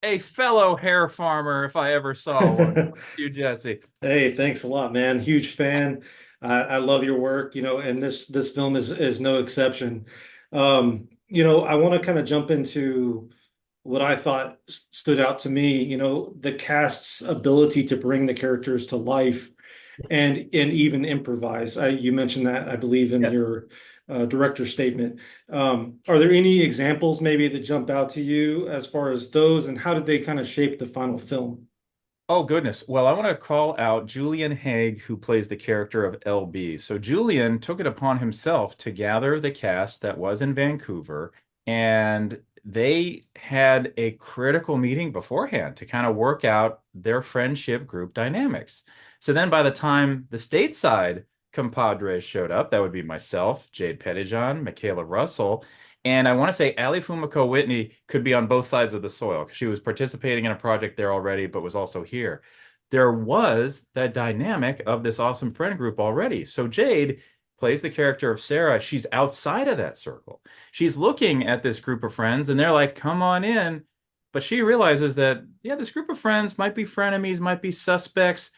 a fellow hair farmer if I ever saw one. Bless you, Jesse. Hey, thanks a lot, man. Huge fan. I love your work, and this film is no exception. I want to kind of jump into what I thought stood out to me, the cast's ability to bring the characters to life and even improvise. You mentioned that, I believe, in Yes. your director statement. Are there any examples maybe that jump out to you as far as those, and how did they kind of shape the final film? Oh, goodness. Well, I want to call out Julian Haig, who plays the character of LB. So, Julian took it upon himself to gather the cast that was in Vancouver, and they had a critical meeting beforehand to kind of work out their friendship group dynamics. So, then by the time the stateside compadres showed up, that would be myself, Jade Pettijohn, Michaela Russell, and I want to say Ali Fumiko Whitney could be on both sides of the soil because she was participating in a project there already, but was also here. There was that dynamic of this awesome friend group already. So Jade plays the character of Sarah. She's outside of that circle. She's looking at this group of friends and they're like, come on in. But she realizes that, yeah, this group of friends might be frenemies, might be suspects.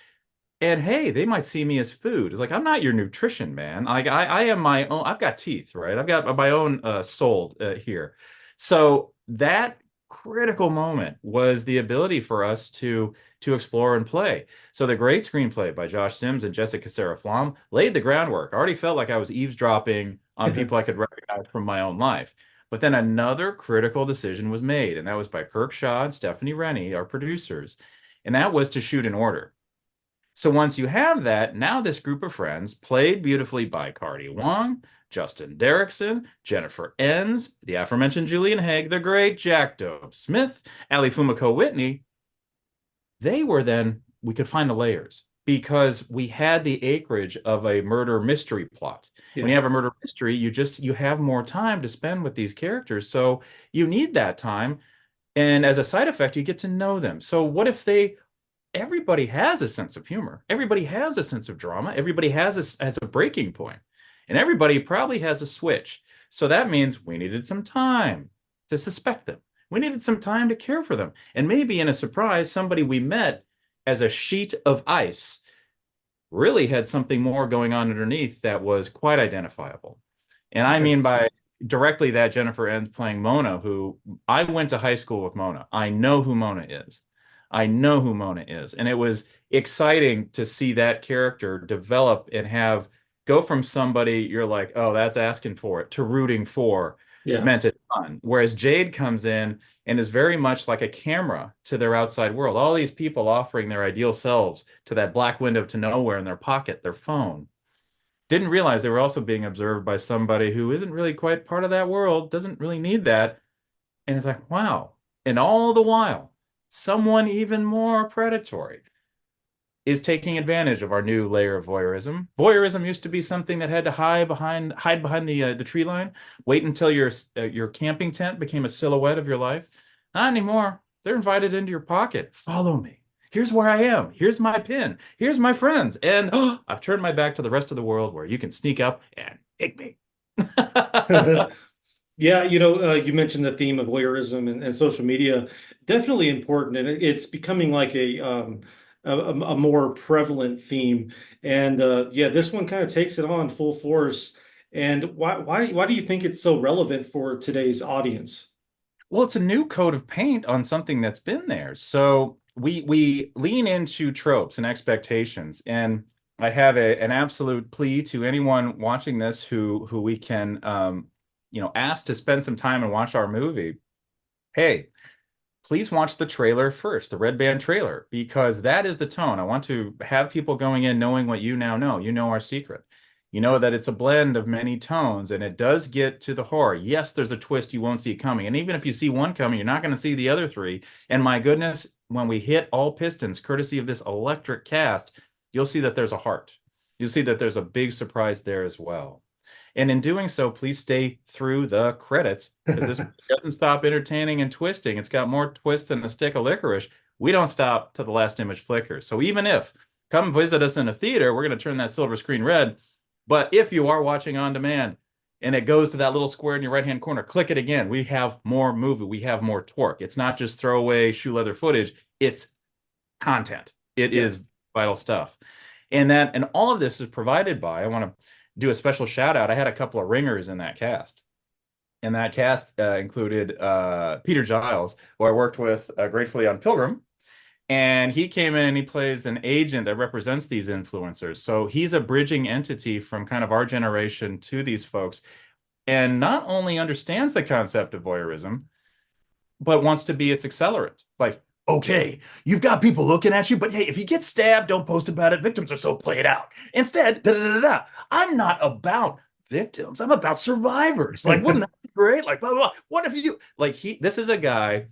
And hey, they might see me as food. It's like, I'm not your nutrition, man. Like I am my own, I've got teeth, right? I've got my own soul here. So that critical moment was the ability for us to explore and play. So the great screenplay by Josh Sims and Jessica Sarah Flom laid the groundwork. I already felt like I was eavesdropping on people I could recognize from my own life. But then another critical decision was made, and that was by Kirk Shaw and Stephanie Rennie, our producers. And that was to shoot in order. So once you have that, now this group of friends, played beautifully by Cardi Wong, Justin Derrickson, Jennifer Enns, the aforementioned Julian Haig, the great Jack Doe Smith, Ali Fumiko Whitney, they were then, we could find the layers because we had the acreage of a murder mystery plot. When Yeah. you have a murder mystery, you have more time to spend with these characters. So you need that time. And as a side effect, you get to know them. So what if everybody has a sense of humor. Everybody has a sense of drama. Everybody has a breaking point. And everybody probably has a switch. So that means we needed some time to suspect them. We needed some time to care for them. And maybe in a surprise, somebody we met as a sheet of ice really had something more going on underneath that was quite identifiable. And I mean by directly that Jennifer Enns playing Mona, who I went to high school with Mona. I know who Mona is. I know who Mona is. And it was exciting to see that character develop and have go from somebody you're like, oh, that's asking for it, to rooting for Yeah. meant a ton. Whereas Jade comes in and is very much like a camera to their outside world. All these people offering their ideal selves to that black window to nowhere in their pocket, their phone. Didn't realize they were also being observed by somebody who isn't really quite part of that world, doesn't really need that. And it's like, wow. And all the while, someone even more predatory is taking advantage of our new layer of voyeurism. Voyeurism used to be something that had to hide behind the tree line, wait until your camping tent became a silhouette of your life. Not anymore. They're invited into your pocket. Follow me. Here's where I am. Here's my pin. Here's my friends. And I've turned my back to the rest of the world where you can sneak up and take me. Yeah, you mentioned the theme of voyeurism and social media, definitely important, and it's becoming like a more prevalent theme. And yeah, this one kind of takes it on full force. And why do you think it's so relevant for today's audience? Well, it's a new coat of paint on something that's been there. So we lean into tropes and expectations. And I have an absolute plea to anyone watching this who we can ask to spend some time and watch our movie. Hey, please watch the trailer first, the Red Band trailer, because that is the tone. I want to have people going in knowing what you now know. You know our secret. You know that it's a blend of many tones and it does get to the horror. Yes, there's a twist you won't see coming. And even if you see one coming, you're not going to see the other three. And my goodness, when we hit all pistons, courtesy of this electric cast, you'll see that there's a heart. You'll see that there's a big surprise there as well. And in doing so, please stay through the credits because this doesn't stop entertaining and twisting. It's got more twists than a stick of licorice. We don't stop till the last image flickers. So even if come visit us in a theater, we're going to turn that silver screen red. But if you are watching on demand, and it goes to that little square in your right hand corner. Click it again. We have more movie. We have more torque. It's not just throwaway shoe leather footage. It's content. It Yeah. is vital stuff. And all of this is provided by, I want to do a special shout out. I had a couple of ringers in that cast. And that cast included Peter Giles, who I worked with gratefully on Pilgrim. And he came in and he plays an agent that represents these influencers. So he's a bridging entity from kind of our generation to these folks, and not only understands the concept of voyeurism, but wants to be its accelerant. Like, okay, you've got people looking at you, but hey, if you get stabbed, don't post about it. Victims are so played out. Instead, da da da da. I'm not about victims. I'm about survivors. Like, wouldn't that be great? Like, blah, blah, blah. What if you do? Like, this is a guy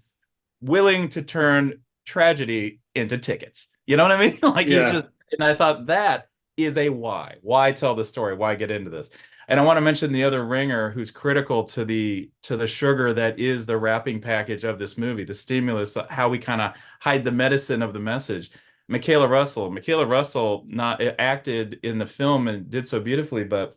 willing to turn tragedy into tickets. You know what I mean? Like he's Yeah. just, and I thought that is a why. Why tell the story? Why get into this? And I want to mention the other ringer who's critical to the sugar that is the wrapping package of this movie, the stimulus, how we kind of hide the medicine of the message. Michaela Russell. Michaela Russell not acted in the film and did so beautifully, but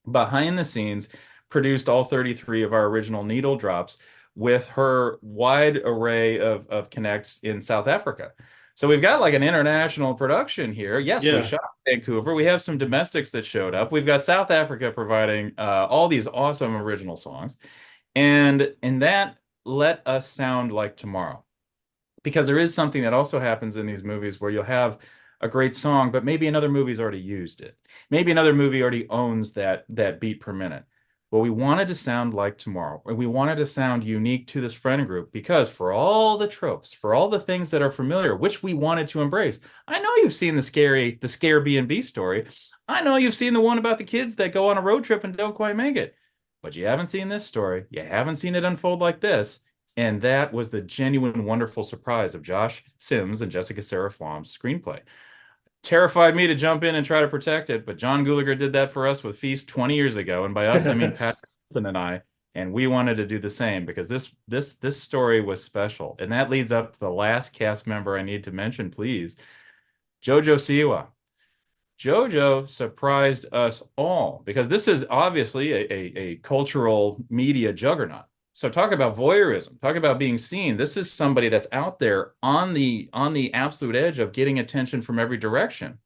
behind the scenes produced all 33 of our original needle drops with her wide array of connects in South Africa. So we've got like an international production here. Yes, we Yeah. shot in Vancouver. We have some domestics that showed up. We've got South Africa providing all these awesome original songs. And that let us sound like tomorrow, because there is something that also happens in these movies where you'll have a great song, but maybe another movie's already used it. Maybe another movie already owns that beat per minute. Well, we wanted to sound like tomorrow, and we wanted to sound unique to this friend group because for all the tropes, for all the things that are familiar, which we wanted to embrace. I know you've seen the scare B&B story. I know you've seen the one about the kids that go on a road trip and don't quite make it. But you haven't seen this story. You haven't seen it unfold like this. And that was the genuine, wonderful surprise of Josh Sims and Jessica Sarah Flom's screenplay. Terrified me to jump in and try to protect it, but John Gulager did that for us with Feast 20 years ago. And by us, I mean Patrick and I. And we wanted to do the same because this story was special. And that leads up to the last cast member I need to mention, please. Jojo Siwa. JoJo surprised us all because this is obviously a cultural media juggernaut. So talk about voyeurism, talk about being seen. This is somebody that's out there on the absolute edge of getting attention from every direction.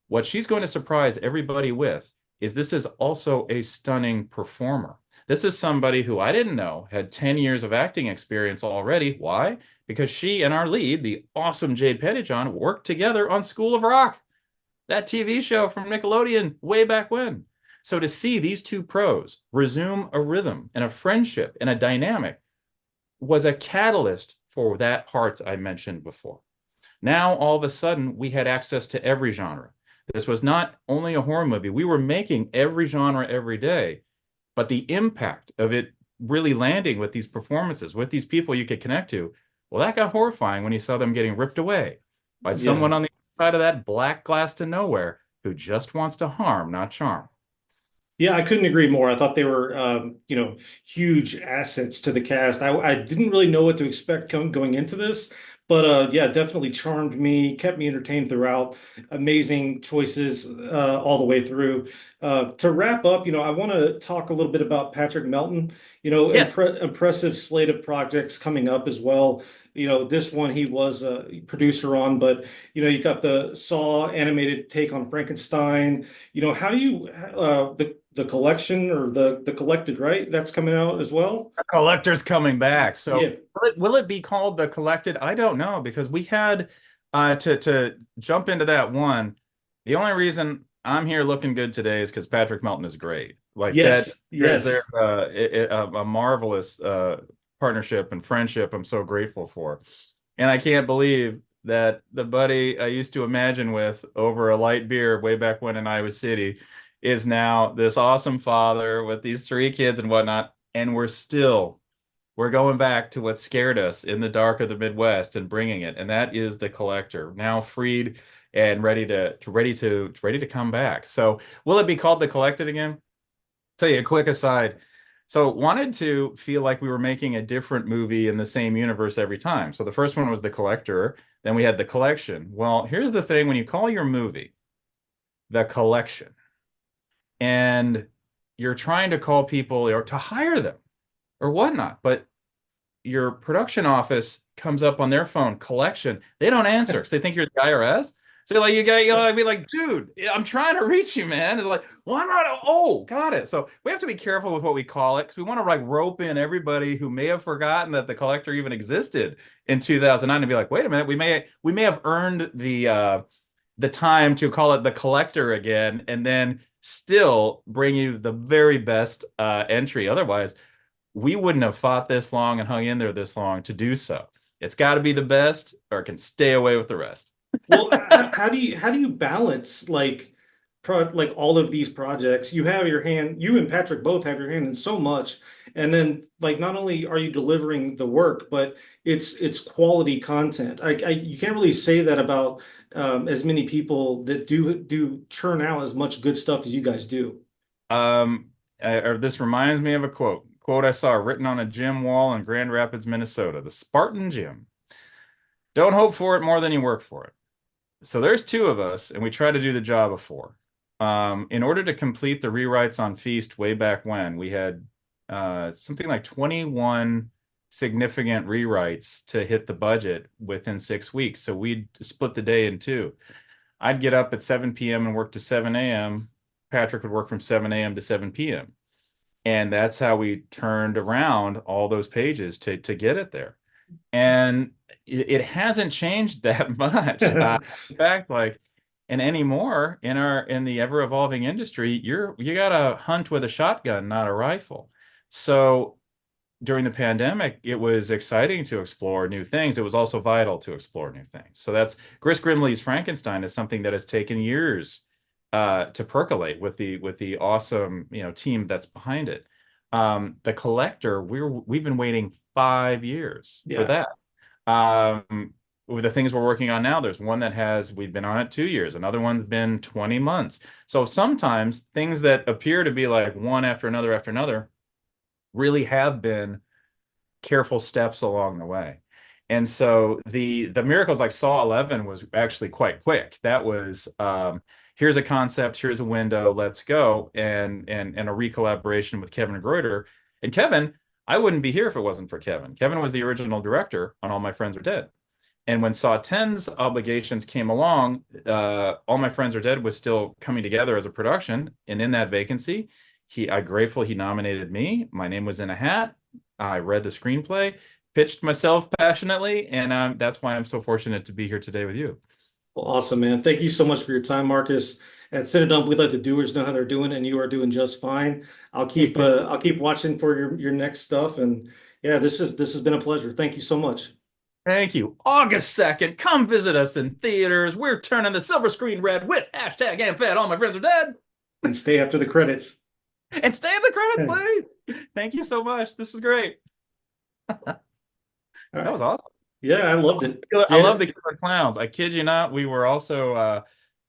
What she's going to surprise everybody with is this is also a stunning performer. This is somebody who I didn't know had 10 years of acting experience already. Why? Because she and our lead, the awesome Jade Pettijohn, worked together on School of Rock, that TV show from Nickelodeon way back when. So to see these two pros resume a rhythm and a friendship and a dynamic was a catalyst for that heart I mentioned before. Now, all of a sudden, we had access to every genre. This was not only a horror movie. We were making every genre every day, but the impact of it really landing with these performances, with these people you could connect to, well, that got horrifying when you saw them getting ripped away by Yeah. someone on the side of that black glass to nowhere who just wants to harm, not charm. Yeah, I couldn't agree more. I thought they were, huge assets to the cast. I didn't really know what to expect going into this, but yeah, definitely charmed me, kept me entertained throughout. Amazing choices all the way through. To wrap up, I want to talk a little bit about Patrick Melton. Yes. Impressive slate of projects coming up as well. This one he was a producer on, but you got the Saw animated take on Frankenstein. How do you the collection or the collected, right? That's coming out as well. The collector's coming back. So Yeah. will it be called the collected? I don't know because we had to jump into that one. The only reason I'm here looking good today is because Patrick Melton is great. Like that, Yes. there's Yes. a marvelous partnership and friendship I'm so grateful for. And I can't believe that the buddy I used to imagine with over a light beer way back when in Iowa City is now this awesome father with these three kids and whatnot. And we're going back to what scared us in the dark of the Midwest and bringing it. And that is the collector now freed and ready to come back. So will it be called the collected again? Tell you a quick aside. So wanted to feel like we were making a different movie in the same universe every time. So the first one was The Collector, then we had The Collection. Well, here's the thing when you call your movie The Collection, and you're trying to call people or to hire them or whatnot, but your production office comes up on their phone collection. They don't answer because they think you're the IRS. So like you gotta be like, dude, I'm trying to reach you, man. It's like, well, I'm not. Oh, got it. So we have to be careful with what we call it because we want to like rope in everybody who may have forgotten that the collector even existed in 2009 and be like, wait a minute, we may have earned the time to call it the collector again, and then still bring you the very best entry. Otherwise, we wouldn't have fought this long and hung in there this long to do so. It's got to be the best, or it can stay away with the rest. Well, how do you balance like all of these projects? You have your hand, you and Patrick both have your hand in so much, and then like not only are you delivering the work, but it's quality content. You can't really say that about as many people that do churn out as much good stuff as you guys do. Um, this reminds me of a quote I saw written on a gym wall in Grand Rapids, Minnesota, the Spartan Gym. Don't hope for it more than you work for it. So there's two of us, and we try to do the job of four. In order to complete the rewrites on Feast way back when, we had something like 21 significant rewrites to hit the budget within 6 weeks. So we'd split the day in two. I'd get up at 7 p.m. and work to 7 a.m. Patrick would work from 7 a.m. to 7 p.m. And that's how we turned around all those pages to get it there. And it hasn't changed that much. In fact, like, and anymore in the ever evolving industry, you gotta hunt with a shotgun, not a rifle. So during the pandemic, it was exciting to explore new things. It was also vital to explore new things. So that's Chris Grimley's Frankenstein is something that has taken years to percolate with the awesome team that's behind it. The Collector, we've been waiting 5 years for Yeah. that. With the things we're working on now, there's one that we've been on it 2 years, another one's been 20 months. So sometimes things that appear to be like one after another really have been careful steps along the way. And so the miracles like Saw 11 was actually quite quick. That was here's a concept, here's a window, let's go, and a recollaboration with Kevin Greuter. And Kevin, I wouldn't be here if it wasn't for Kevin. Kevin was the original director on All My Friends Are Dead. And when Saw 10's obligations came along, All My Friends Are Dead was still coming together as a production. And in that vacancy, I'm grateful he nominated me. My name was in a hat. I read the screenplay, pitched myself passionately, and that's why I'm so fortunate to be here today with you. Well, awesome, man. Thank you so much for your time, Marcus. At CineDump, we let the doers know how they're doing, and you are doing just fine. I'll keep watching for your next stuff. And yeah, this has been a pleasure. Thank you so much. Thank you. August 2nd, come visit us in theaters. We're turning the silver screen red with hashtag AmFed. All My Friends Are Dead. And stay after the credits. And stay in the credits, please. Thank you so much. This was great. All That right. was awesome. Yeah, I loved it. I love Jada, the Killer Clowns. I kid you not. We were also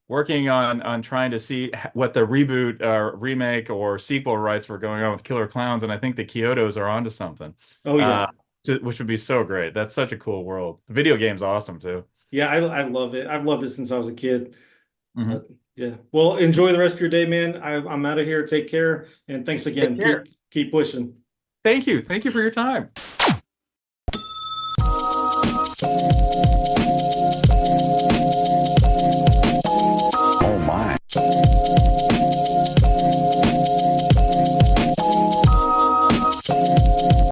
working on trying to see what the reboot, remake, or sequel rights were going on with Killer Clowns, and I think the Kyotos are onto something, oh uh, yeah. which would be so great. That's such a cool world. The video game's awesome too. Yeah, I love it. I've loved it since I was a kid. Mhm. But yeah. Well, enjoy the rest of your day, man. I'm out of here. Take care. And thanks Take again. care. Keep pushing. Thank you. Thank you for your time.